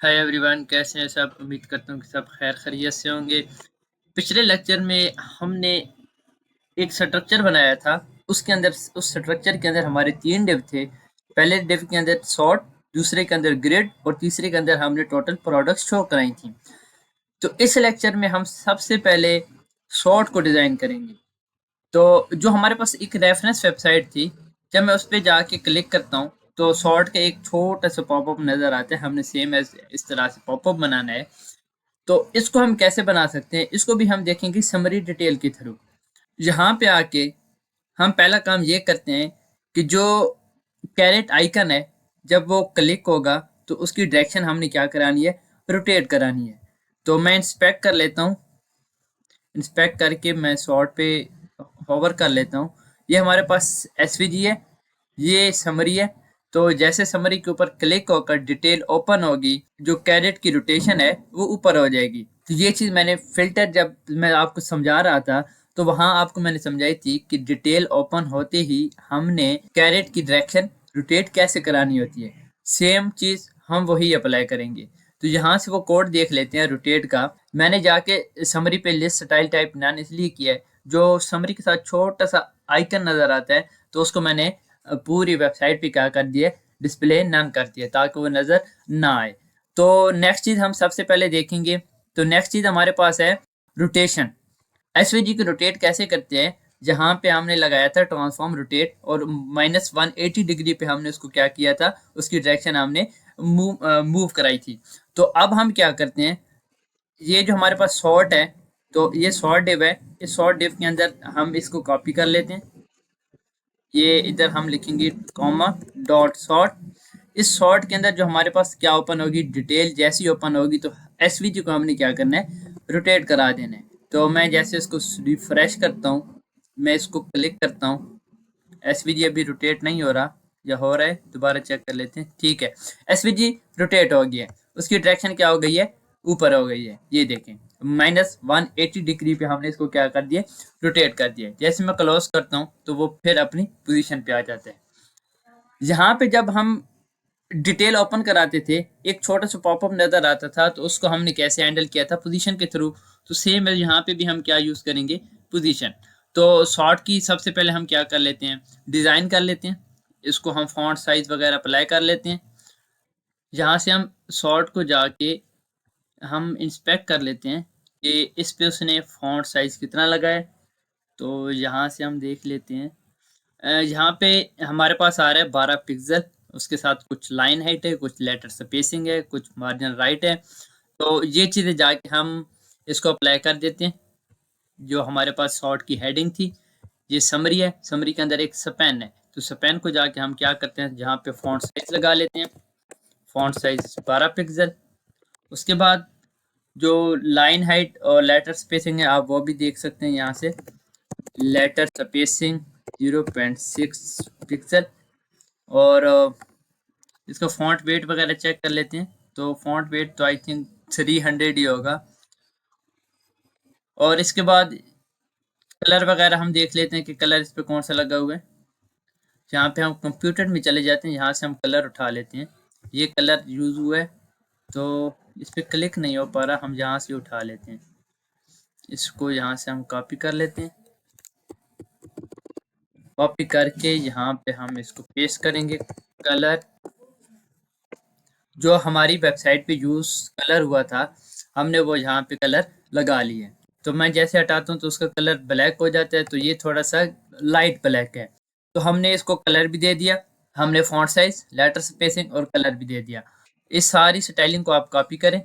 Hi everyone, कैसे हैं सब। उम्मीद करता हूँ कि सब खैर खैरियत से होंगे। पिछले लेक्चर में हमने एक स्ट्रक्चर बनाया था। उसके अंदर उस स्ट्रक्चर के अंदर हमारे 3 डिव थे। पहले डिव के अंदर सॉर्ट, दूसरे के अंदर ग्रिड और तीसरे के अंदर हमने टोटल प्रोडक्ट्स शो कराई थी। तो इस लेक्चर में हम सबसे पहले सॉर्ट को डिज़ाइन करेंगे। तो जो हमारे पास एक रेफरेंस वेबसाइट थी, जब मैं उस पे जाके क्लिक करता हूँ तो सॉर्ट का एक छोटा सा पॉपअप नज़र आता है। हमने सेम एज इस तरह से पॉपअप बनाना है। तो इसको हम कैसे बना सकते हैं, इसको भी हम देखेंगे समरी डिटेल के थ्रू। यहाँ पे आके हम पहला काम ये करते हैं कि जो कैरेट आइकन है, जब वो क्लिक होगा तो उसकी डायरेक्शन हमने क्या करानी है, रोटेट करानी है। तो मैं इंस्पेक्ट कर लेता हूँ। इंस्पेक्ट करके मैं सॉर्ट पे होवर कर लेता हूँ। ये हमारे पास एसवीजी है, ये समरी है। तो जैसे समरी के ऊपर क्लिक होकर डिटेल ओपन होगी, जो कैरेट की रोटेशन है वो ऊपर हो जाएगी। तो ये चीज़ मैंने फिल्टर, जब मैं आपको समझा रहा था तो वहां आपको मैंने समझाई थी कि डिटेल ओपन होते ही हमने कैरेट की डायरेक्शन रोटेट कैसे करानी होती है। सेम चीज़ हम वही अप्लाई करेंगे। तो यहाँ से वो कोड देख लेते हैं रोटेट का। मैंने जाके समरी पे लिस्ट स्टाइल टाइप नन इसलिए किया है, जो समरी के साथ छोटा सा आइकन नजर आता है तो उसको मैंने पूरी वेबसाइट पे क्या कर दिया, डिस्प्ले नन कर दिया ताकि वो नजर ना आए। तो नेक्स्ट चीज हम सबसे पहले देखेंगे। तो नेक्स्ट चीज हमारे पास है रोटेशन। एसवीजी को रोटेट कैसे करते हैं, जहां पे हमने लगाया था ट्रांसफॉर्म रोटेट और -180 डिग्री पे हमने उसको क्या किया था, उसकी डायरेक्शन हमने मूव कराई थी। तो अब हम क्या करते हैं, ये जो हमारे पास शॉर्ट है, तो ये शॉर्ट डिव है। इस शॉर्ट डिव के अंदर हम इसको कॉपी कर लेते हैं। ये इधर हम लिखेंगे कॉमा डॉट शॉर्ट। इस शॉर्ट के अंदर जो हमारे पास क्या ओपन होगी, डिटेल जैसी ओपन होगी तो एसवीजी को हमने क्या करना है, रोटेट करा देना है। तो मैं जैसे इसको रिफ्रेश करता हूँ, मैं इसको क्लिक करता हूँ, एसवीजी अभी रोटेट नहीं हो रहा, या हो रहा है, दोबारा चेक कर लेते हैं। ठीक है, एसवीजी रोटेट हो गया है। उसकी डायरेक्शन क्या हो गई है, ऊपर हो गई है। ये देखें, -180 डिग्री पे हमने इसको क्या कर दिया, रोटेट कर दिया। जैसे मैं क्लोज करता हूँ तो वो फिर अपनी पोजीशन पे आ जाता है। यहाँ पे जब हम डिटेल ओपन कराते थे, एक छोटा सा पॉपअप नजर आता था, तो उसको हमने कैसे हैंडल किया था, पोजीशन के थ्रू। तो सेम है, यहाँ पे भी हम क्या यूज करेंगे, पोजीशन। तो शॉर्ट की सबसे पहले हम क्या कर लेते हैं, डिजाइन कर लेते हैं। इसको हम फॉन्ट साइज वगैरह अप्लाई कर लेते हैं। यहाँ से हम शॉर्ट को जाके हम इंस्पेक्ट कर लेते हैं कि इस पे उसने फॉन्ट साइज कितना लगा है। तो यहाँ से हम देख लेते हैं, यहाँ पे हमारे पास आ रहा है 12 पिक्सल। उसके साथ कुछ लाइन हाइट है, कुछ लेटर स्पेसिंग है, कुछ मार्जिन राइट है। तो ये चीज़ें जाके हम इसको अप्लाई कर देते हैं। जो हमारे पास शॉर्ट की हेडिंग थी, ये समरी है। समरी के अंदर एक स्पैन है, तो स्पैन को जाके हम क्या करते हैं, जहाँ पे फॉन्ट साइज लगा लेते हैं, फॉन्ट साइज 12 पिक्सल। उसके बाद जो लाइन हाइट और लेटर स्पेसिंग है, आप वो भी देख सकते हैं यहाँ से, लेटर स्पेसिंग 0.6 पिक्सल। और इसका फॉन्ट वेट वगैरह चेक कर लेते हैं। तो फॉन्ट वेट तो आई थिंक 300 ही होगा। और इसके बाद कलर वगैरह हम देख लेते हैं कि कलर इस पे कौन सा लगा हुआ है। यहाँ पे हम कंप्यूटर में चले जाते हैं, यहाँ से हम कलर उठा लेते हैं। ये कलर यूज हुआ है, तो इस पे क्लिक नहीं हो पा रहा, हम यहाँ से उठा लेते हैं। इसको यहाँ से हम कॉपी कर लेते हैं। कॉपी करके यहाँ पे हम इसको पेस्ट करेंगे। कलर जो हमारी वेबसाइट पे यूज कलर हुआ था, हमने वो यहाँ पे कलर लगा लिए। तो मैं जैसे हटाता हूँ तो उसका कलर ब्लैक हो जाता है, तो ये थोड़ा सा लाइट ब्लैक है। तो हमने इसको कलर भी दे दिया, हमने फॉन्ट साइज, लेटर स्पेसिंग और कलर भी दे दिया। इस सारी स्टाइलिंग को आप कॉपी करें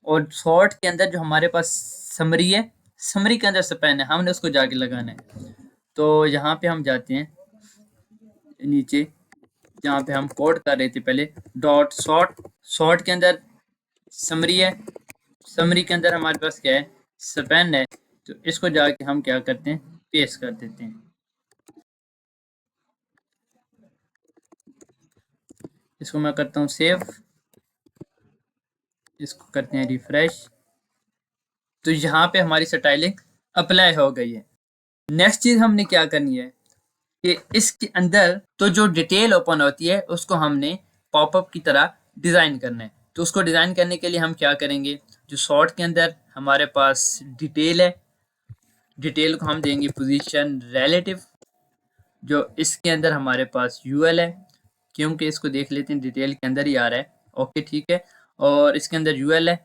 और शॉर्ट के अंदर जो हमारे पास समरी है, समरी के अंदर स्पैन है, हमने उसको जाके लगाना है। तो यहाँ पे हम जाते हैं नीचे, जहाँ पे हम कोड कर रहे थे पहले, डॉट शॉर्ट। शॉर्ट के अंदर समरी है, समरी के अंदर हमारे पास क्या है, स्पैन है। तो इसको जाके हम क्या करते हैं, पेस्ट कर देते हैं। इसको मैं करता हूँ सेव, इसको करते हैं रिफ्रेश। तो यहाँ पे हमारी स्टाइलिंग अप्लाई हो गई है। नेक्स्ट चीज हमने क्या करनी है कि इसके अंदर तो जो डिटेल ओपन होती है उसको हमने पॉपअप की तरह डिजाइन करना है। तो उसको डिज़ाइन करने के लिए हम क्या करेंगे, जो सॉर्ट के अंदर हमारे पास डिटेल है, डिटेल को हम देंगे पोजीशन रिलेटिव, जो इसके अंदर हमारे पास यूएल है, क्योंकि इसको देख लेते हैं डिटेल के अंदर ही आ रहा है, ओके ठीक है, और इसके अंदर यूएल है,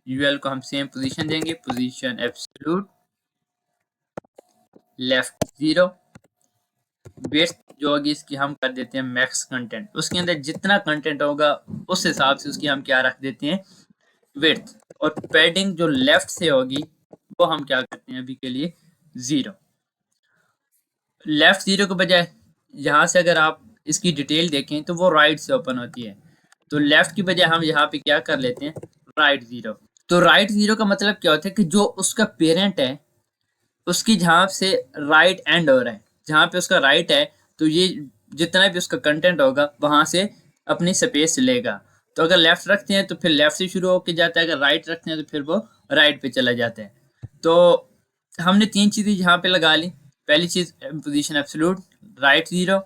यूएल को हम सेम पोजीशन देंगे, पोजीशन एब्सोल्यूट लेफ्ट 0, विड्थ जो होगी इसकी हम कर देते हैं मैक्स कंटेंट, उसके अंदर जितना कंटेंट होगा उस हिसाब से उसकी हम क्या रख देते हैं विड्थ, और पैडिंग जो लेफ्ट से होगी वो हम क्या करते हैं अभी के लिए 0, लेफ्ट 0 के बजाय यहाँ से अगर आप इसकी डिटेल देखें तो वो राइट से ओपन होती है, तो लेफ्ट की बजाय हम यहाँ पे क्या कर लेते हैं राइट 0, तो राइट 0 का मतलब क्या होता है कि जो उसका पेरेंट है उसकी जहाँ से राइट एंड हो रहा है, जहाँ पे उसका राइट है तो ये जितना भी उसका कंटेंट होगा वहां से अपनी स्पेस लेगा, तो अगर लेफ्ट रखते हैं तो फिर लेफ्ट से शुरू होकर जाता है, अगर राइट रखते हैं तो फिर वो राइट पे चला जाता है। तो हमने तीन चीजें यहाँ पे लगा ली, पहली चीज पोजीशन एब्सोल्यूट राइट 0,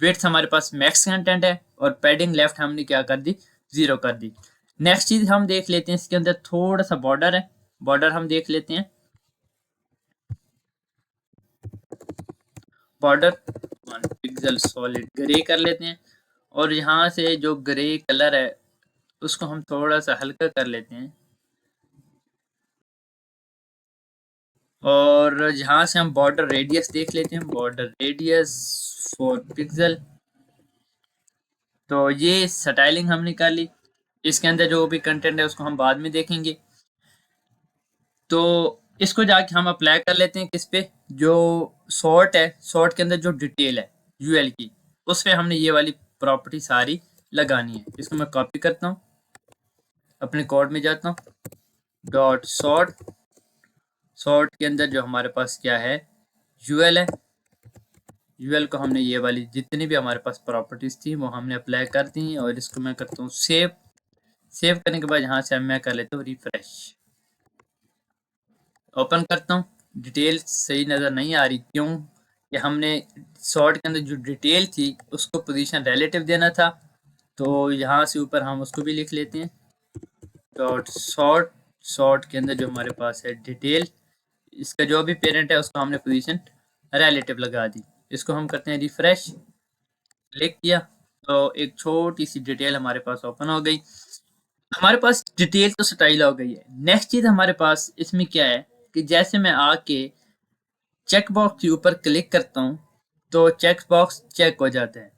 विड्थ हमारे पास मैक्स कंटेंट है, और पैडिंग लेफ्ट हमने क्या कर दी 0 कर दी। नेक्स्ट चीज हम देख लेते हैं, इसके अंदर थोड़ा सा बॉर्डर है, बॉर्डर हम देख लेते हैं, बॉर्डर 1 पिक्सल सॉलिड ग्रे कर लेते हैं, और यहाँ से जो ग्रे कलर है उसको हम थोड़ा सा हल्का कर लेते हैं, और यहाँ से हम बॉर्डर रेडियस देख लेते हैं, बॉर्डर रेडियस 4 पिक्सल, तो ये स्टाइलिंग हमने कर ली, इसके अंदर जो भी कंटेंट है उसको हम बाद में देखेंगे। तो इसको जाके हम अप्लाई कर लेते हैं किस पे, जो सॉर्ट है, सॉर्ट के अंदर जो डिटेल है यूएल की, उस पे हमने ये वाली प्रॉपर्टी सारी लगानी है। इसको मैं कॉपी करता हूँ, अपने कोड में जाता हूँ, डॉट सॉर्ट, सॉर्ट के अंदर जो हमारे पास क्या है यूएल है, यूएल को हमने ये वाली जितनी भी हमारे पास प्रॉपर्टीज थी वो हमने अप्लाई कर दी, और इसको मैं करता हूँ सेव, सेव करने के बाद यहाँ से मैं कर लेता हूँ रिफ्रेश, ओपन करता हूँ, डिटेल सही नज़र नहीं आ रही, क्यों कि हमने सॉर्ट के अंदर जो डिटेल थी उसको पोजीशन रिलेटिव देना था, तो यहाँ से ऊपर हम उसको भी लिख लेते हैं डॉट सॉर्ट, सॉर्ट के अंदर जो हमारे पास है डिटेल, इसका जो भी पेरेंट है उसको हमने पोजीशन रिलेटिव लगा दी, इसको हम करते हैं रिफ्रेश, क्लिक किया तो एक छोटी सी डिटेल हमारे पास ओपन हो गई, हमारे पास डिटेल तो स्टाइल हो गई है। नेक्स्ट चीज हमारे पास इसमें क्या है कि जैसे मैं आके चेक बॉक्स के ऊपर क्लिक करता हूँ तो चेक बॉक्स चेक हो जाते हैं,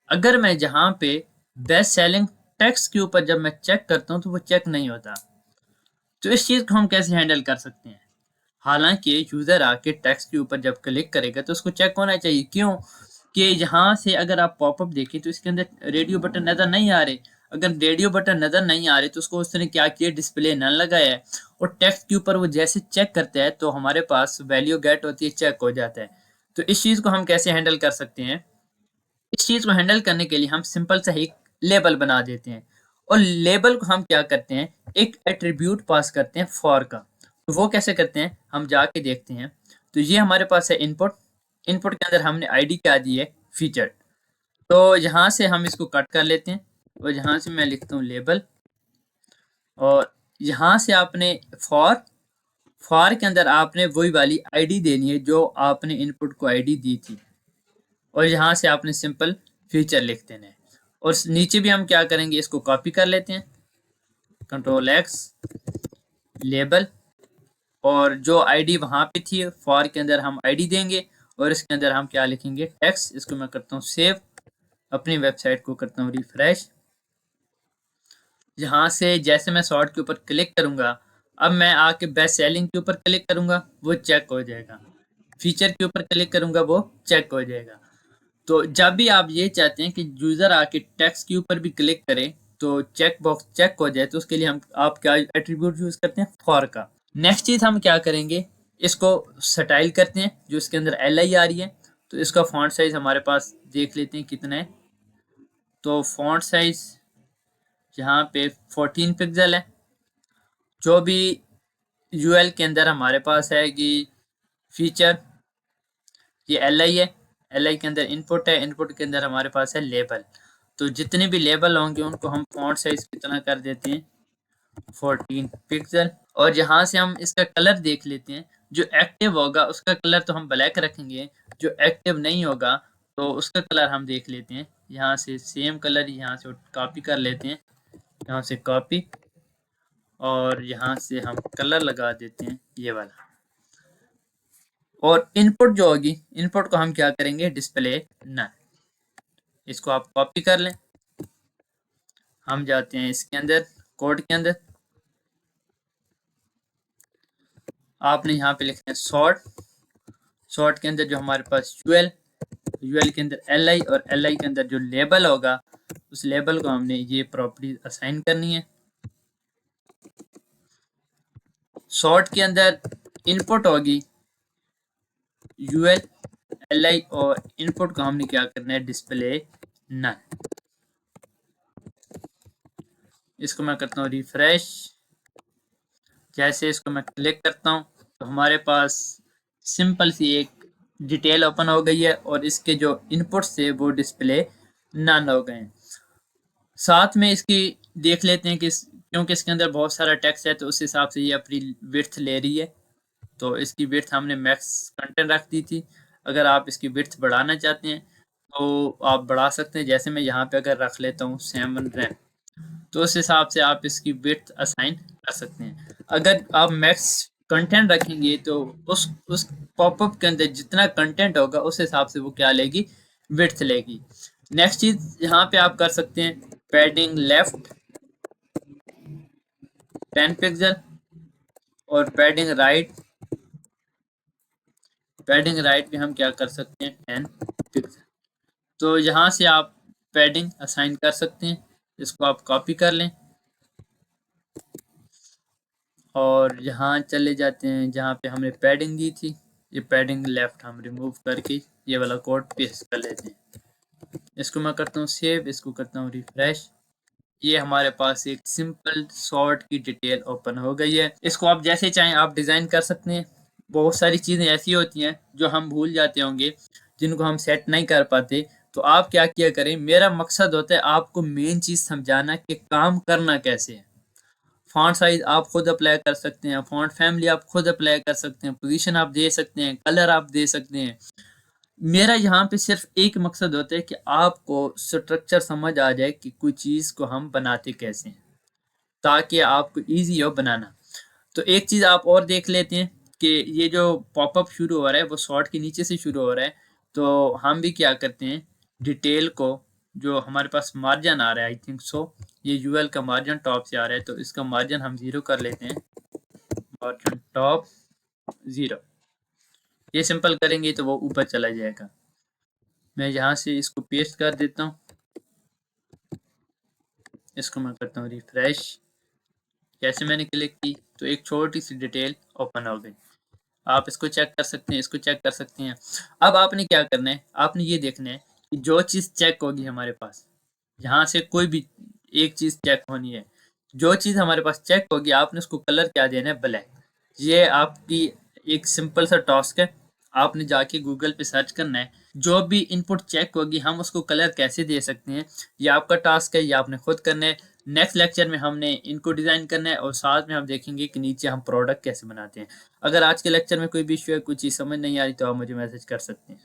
अगर मैं जहाँ पे बेस्ट सेलिंग टेक्स्ट के ऊपर जब मैं चेक करता हूँ तो वो चेक नहीं होता, तो इस चीज को हम कैसे हैंडल कर सकते हैं, हालांकि यूजर आके टेक्स्ट के ऊपर जब क्लिक करेगा तो उसको चेक होना चाहिए, क्यों कि यहाँ से अगर आप पॉपअप देखें तो इसके अंदर रेडियो बटन नजर नहीं आ रहे, अगर रेडियो बटन नजर नहीं आ रहे तो उसको उसने क्या किया डिस्प्ले नन लगाया है, और टेक्स्ट के ऊपर वो जैसे चेक करता है तो हमारे पास वैल्यू गेट होती है, चेक हो जाता है। तो इस चीज को हम कैसे हैंडल कर सकते हैं, इस चीज को हैंडल करने के लिए हम सिंपल सा एक लेबल बना देते हैं, और लेबल को हम क्या करते हैं एक एट्रीब्यूट पास करते हैं फॉर का, तो वो कैसे करते हैं हम जाके देखते हैं, तो ये हमारे पास है इनपुट, इनपुट के अंदर हमने आईडी क्या दी है फीचर, तो यहाँ से हम इसको कट कर लेते हैं, और यहाँ से मैं लिखता हूँ लेबल, और यहाँ से आपने फॉर, फॉर के अंदर आपने वही वाली आईडी देनी है जो आपने इनपुट को आईडी दी थी, और यहाँ से आपने सिंपल फीचर लिख देना है, और नीचे भी हम क्या करेंगे इसको कॉपी कर लेते हैं कंट्रोल एक्स लेबल, और जो आईडी वहां पे थी फॉर के अंदर हम आईडी देंगे, और इसके अंदर हम क्या लिखेंगे टेक्स्ट, इसको मैं करता हूँ सेव, अपनी वेबसाइट को करता हूँ रिफ्रेश, यहाँ से जैसे मैं शॉर्ट के ऊपर क्लिक करूंगा, अब मैं आके बेस्ट सेलिंग के ऊपर क्लिक करूंगा वो चेक हो जाएगा, फीचर के ऊपर क्लिक करूंगा वो चेक हो जाएगा। तो जब भी आप ये चाहते हैं कि यूजर आके टेक्स्ट के ऊपर भी क्लिक करे तो चेक बॉक्स चेक हो जाए, तो उसके लिए हम आप क्या एट्रीब्यूट यूज करते हैं फॉर का। नेक्स्ट चीज हम क्या करेंगे इसको स्टाइल करते हैं, जो इसके अंदर एल आई आ रही है, तो इसका फॉन्ट साइज हमारे पास देख लेते हैं कितना है, तो फॉन्ट साइज यहाँ पे 14 पिक्सल है, जो भी यूएल के अंदर हमारे पास है कि फीचर ये एल आई है, एल आई के अंदर इनपुट है, इनपुट के अंदर हमारे पास है लेबल, तो जितने भी लेबल होंगे उनको हम फॉन्ट साइज कितना कर देते हैं 14 पिक्सल। और यहाँ से हम इसका कलर देख लेते हैं। जो एक्टिव होगा उसका कलर तो हम ब्लैक रखेंगे, जो एक्टिव नहीं होगा तो उसका कलर हम देख लेते हैं। यहाँ से सेम कलर यहाँ से कॉपी कर लेते हैं, यहाँ से कॉपी, और यहाँ से हम कलर लगा देते हैं ये वाला। और इनपुट जो होगी, इनपुट को हम क्या करेंगे, डिस्प्ले नन। इसको आप कॉपी कर लें। हम जाते हैं इसके अंदर, कोड के अंदर। आपने यहाँ पे लिखना है सॉर्ट। सॉर्ट के अंदर जो हमारे पास यूएल, यूएल के अंदर एलआई, और एलआई के अंदर जो लेबल होगा उस लेबल को हमने ये प्रॉपर्टी असाइन करनी है। सॉर्ट के अंदर इनपुट होगी यूएल एलआई, और इनपुट को हमने क्या करना है, डिस्प्ले नन। इसको मैं करता हूँ रिफ्रेश। जैसे इसको मैं क्लिक करता हूँ तो हमारे पास सिंपल सी एक डिटेल ओपन हो गई है, और इसके जो इनपुट्स थे वो डिस्प्ले नन हो गए हैं। साथ में इसकी देख लेते हैं कि क्योंकि इसके अंदर बहुत सारा टेक्स्ट है तो उस हिसाब से ये अपनी विड्थ ले रही है। तो इसकी विड्थ हमने मैक्स कंटेंट रख दी थी। अगर आप इसकी विड्थ बढ़ाना चाहते हैं तो आप बढ़ा सकते हैं। जैसे मैं यहाँ पे अगर रख लेता हूँ 7 रैम, तो उस हिसाब से आप इसकी विड्थ असाइन कर सकते हैं। अगर आप मैक्स कंटेंट रखेंगे तो उस पॉपअप के अंदर जितना कंटेंट होगा उस हिसाब से वो क्या लेगी, विड्थ लेगी। नेक्स्ट चीज यहाँ पे आप कर सकते हैं पैडिंग लेफ्ट 10 पिक्सल और पैडिंग राइट, पैडिंग राइट भी हम क्या कर सकते हैं 10 पिक्सल। तो यहाँ से आप पैडिंग असाइन कर सकते हैं। इसको आप कॉपी कर लें और यहाँ चले जाते हैं जहाँ पे हमने पैडिंग दी थी। ये पैडिंग लेफ्ट हम रिमूव करके ये वाला कोड पेस्ट कर लेते हैं। इसको मैं करता हूँ सेव, इसको करता हूँ रिफ्रेश। ये हमारे पास एक सिंपल सॉर्ट की डिटेल ओपन हो गई है। इसको आप जैसे चाहें आप डिज़ाइन कर सकते हैं। बहुत सारी चीज़ें ऐसी होती हैं जो हम भूल जाते होंगे, जिनको हम सेट नहीं कर पाते। तो आप क्या किया करें, मेरा मकसद होता है आपको मेन चीज़ समझाना कि काम करना कैसे है। फॉन्ट साइज आप खुद अप्लाई कर सकते हैं, फॉन्ट फैमिली आप खुद अप्लाई कर सकते हैं, पोजीशन आप दे सकते हैं, कलर आप दे सकते हैं। मेरा यहाँ पे सिर्फ एक मकसद होता है कि आपको स्ट्रक्चर समझ आ जाए कि कोई चीज़ को हम बनाते कैसे हैं, ताकि आपको इजी हो बनाना। तो एक चीज़ आप और देख लेते हैं कि ये जो पॉपअप शुरू हो रहा है वो शॉर्ट के नीचे से शुरू हो रहा है। तो हम भी क्या करते हैं, डिटेल को, जो हमारे पास मार्जिन आ रहा है आई थिंक सो, ये यूएल का मार्जिन टॉप से आ रहा है, तो इसका मार्जिन हम 0 कर लेते हैं, मार्जिन टॉप 0। ये सिंपल करेंगे तो वो ऊपर चला जाएगा। मैं यहाँ से इसको पेस्ट कर देता हूँ। इसको मैं करता हूँ रिफ्रेश। जैसे मैंने क्लिक की तो एक छोटी सी डिटेल ओपन हो गई। आप इसको चेक कर सकते हैं, इसको चेक कर सकते हैं। अब आपने क्या करना है, आपने ये देखना है कि जो चीज़ चेक होगी हमारे पास, यहाँ से कोई भी एक चीज़ चेक होनी है। जो चीज़ हमारे पास चेक होगी आपने उसको कलर क्या देना है, ब्लैक। ये आपकी एक सिंपल सा टास्क है। आपने जाके गूगल पे सर्च करना है, जो भी इनपुट चेक होगी हम उसको कलर कैसे दे सकते हैं। ये आपका टास्क है, ये आपने खुद करना है। नेक्स्ट लेक्चर में हमने इनको डिज़ाइन करना है और साथ में हम देखेंगे कि नीचे हम प्रोडक्ट कैसे बनाते हैं। अगर आज के लेक्चर में कोई भी इशू है, कोई चीज़ समझ नहीं आ रही तो आप मुझे मैसेज कर सकते हैं।